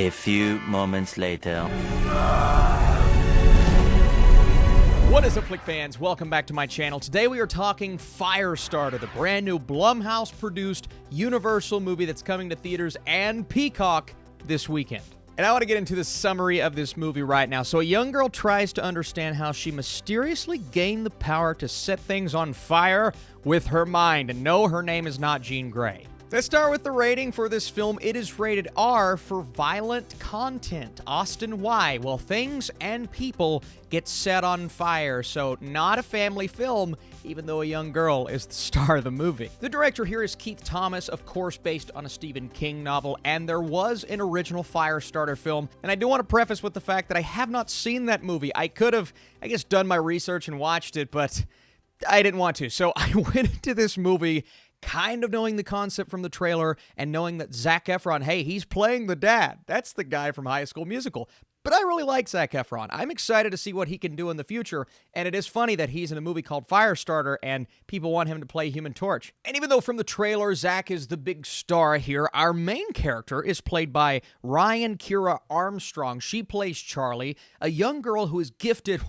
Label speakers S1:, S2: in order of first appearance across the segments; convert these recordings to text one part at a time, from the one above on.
S1: A few moments later.
S2: What is up, Flick fans? Welcome back to my channel. Today we are talking Firestarter, the brand new Blumhouse-produced Universal movie that's coming to theaters and Peacock this weekend. And I want to get into the summary of this movie right now. So a young girl tries to understand how she mysteriously gained the power to set things on fire with her mind. And no, her name is not Jean Grey. Let's start with the rating for this film. It is rated R for violent content. Austin, why? Well, things and people get set on fire, so not a family film, even though a young girl is the star of the movie. The director here is Keith Thomas, of course based on a Stephen King novel, and there was an original Firestarter film, and I do want to preface with the fact that I have not seen that movie. I could have, I guess, done my research and watched it, but I didn't want to, so I went into this movie kind of knowing the concept from the trailer and knowing that Zac Efron, hey, he's playing the dad. That's the guy from High School Musical. But I really like Zac Efron. I'm excited to see what he can do in the future, and it is funny that he's in a movie called Firestarter and people want him to play Human Torch. And even though from the trailer, Zac is the big star here, our main character is played by Kiera Armstrong. She plays Charlie, a young girl who is gifted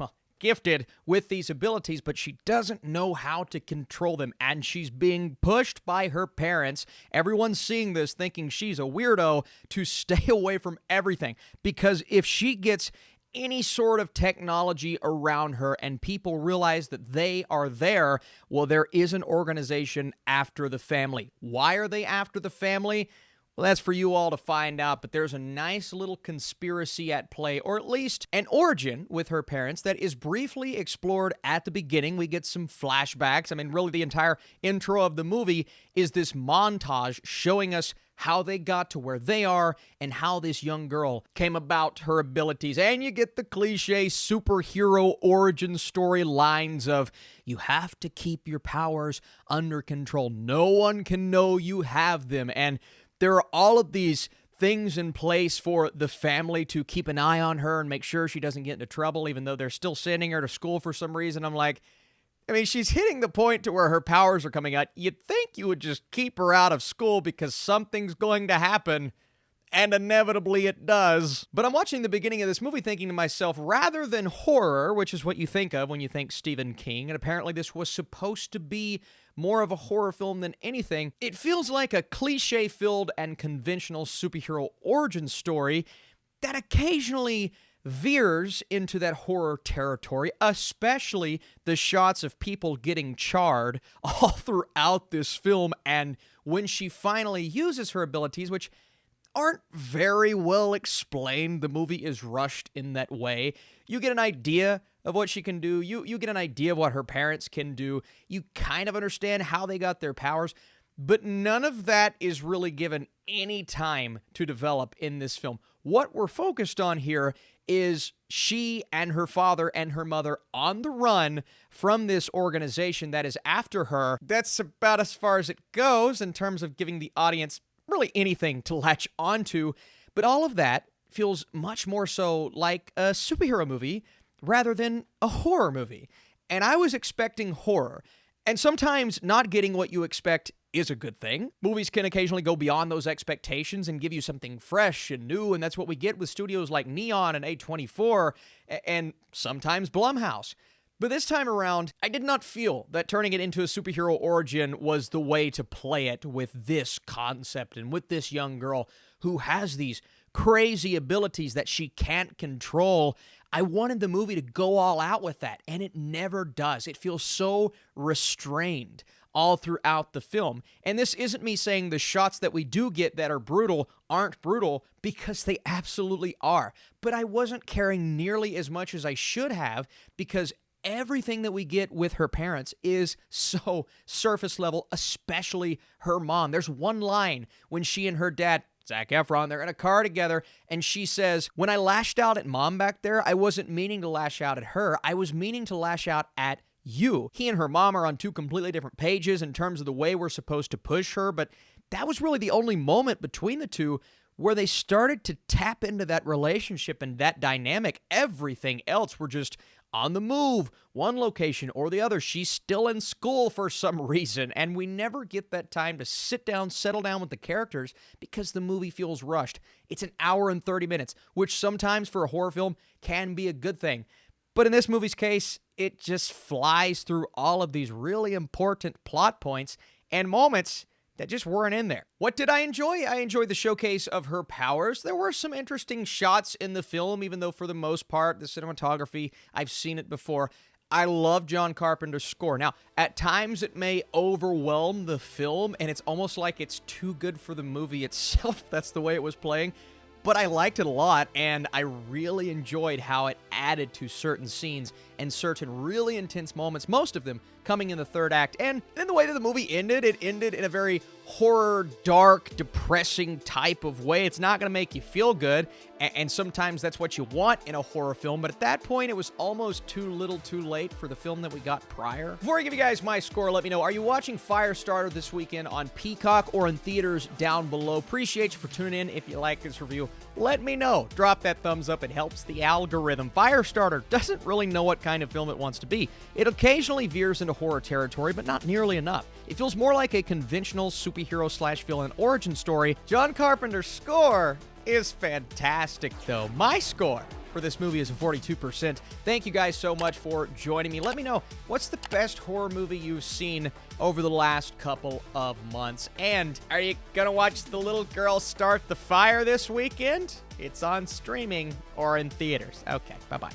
S2: with these abilities, but she doesn't know how to control them, and she's being pushed by her parents. Everyone's seeing this thinking she's a weirdo to stay away from everything, because if she gets any sort of technology around her and people realize that they are there, well, there is an organization after the family. Why are they after the family? Well, that's for you all to find out, but there's a nice little conspiracy at play, or at least an origin with her parents that is briefly explored at the beginning. We get some flashbacks. I mean, really the entire intro of the movie is this montage showing us how they got to where they are and how this young girl came about her abilities. And you get the cliche superhero origin story lines of, you have to keep your powers under control. No one can know you have them. And there are all of these things in place for the family to keep an eye on her and make sure she doesn't get into trouble, even though they're still sending her to school for some reason. I'm like, I mean, she's hitting the point to where her powers are coming out. You'd think you would just keep her out of school because something's going to happen, and inevitably it does. But I'm watching the beginning of this movie thinking to myself, rather than horror, which is what you think of when you think Stephen King, and apparently this was supposed to be more of a horror film than anything, it feels like a cliche-filled and conventional superhero origin story that occasionally veers into that horror territory, especially the shots of people getting charred all throughout this film. And when she finally uses her abilities, which aren't very well explained, the movie is rushed in that way, you get an idea of what she can do. You get an idea of what her parents can do. You kind of understand how they got their powers, but none of that is really given any time to develop in this film. What we're focused on here is she and her father and her mother on the run from this organization that is after her. That's about as far as it goes in terms of giving the audience really anything to latch onto, but all of that feels much more so like a superhero movie rather than a horror movie. And I was expecting horror, and sometimes not getting what you expect is a good thing. Movies can occasionally go beyond those expectations and give you something fresh and new, and that's what we get with studios like Neon and A24, and sometimes Blumhouse. But this time around, I did not feel that turning it into a superhero origin was the way to play it with this concept and with this young girl who has these crazy abilities that she can't control. I wanted the movie to go all out with that, and it never does. It feels so restrained all throughout the film. And this isn't me saying the shots that we do get that are brutal aren't brutal, because they absolutely are. But I wasn't caring nearly as much as I should have, because everything that we get with her parents is so surface level, especially her mom. There's one line when she and her dad, Zac Efron, they're in a car together, and she says, when I lashed out at mom back there, I wasn't meaning to lash out at her. I was meaning to lash out at you. He and her mom are on two completely different pages in terms of the way we're supposed to push her, but that was really the only moment between the two where they started to tap into that relationship and that dynamic. Everything else were just on the move, one location or the other. She's still in school for some reason, and we never get that time to sit down, settle down with the characters because the movie feels rushed. It's an hour and 30 minutes, which sometimes for a horror film can be a good thing. But in this movie's case, it just flies through all of these really important plot points and moments that just weren't in there. What did I enjoy? I enjoyed the showcase of her powers. There were some interesting shots in the film, even though for the most part, the cinematography, I've seen it before. I love John Carpenter's score. Now, at times it may overwhelm the film, and it's almost like it's too good for the movie itself. That's the way it was playing. But I liked it a lot, and I really enjoyed how it added to certain scenes and certain really intense moments, most of them coming in the third act. And in the way that the movie ended, it ended in a very horror, dark, depressing type of way. It's not going to make you feel good, and sometimes that's what you want in a horror film, but at that point, it was almost too little too late for the film that we got prior. Before I give you guys my score, let me know, are you watching Firestarter this weekend on Peacock or in theaters down below? Appreciate you for tuning in. If you like this review, let me know. Drop that thumbs up. It helps the algorithm. Firestarter doesn't really know what kind of film it wants to be. It occasionally veers into horror territory, but not nearly enough. It feels more like a conventional superhero/villain origin story. John Carpenter's score is fantastic, though. My score for this movie is a 42%. Thank you guys so much for joining me. Let me know, what's the best horror movie you've seen over the last couple of months? And are you gonna watch the little girl start the fire this weekend? It's on streaming or in theaters. Okay, bye-bye.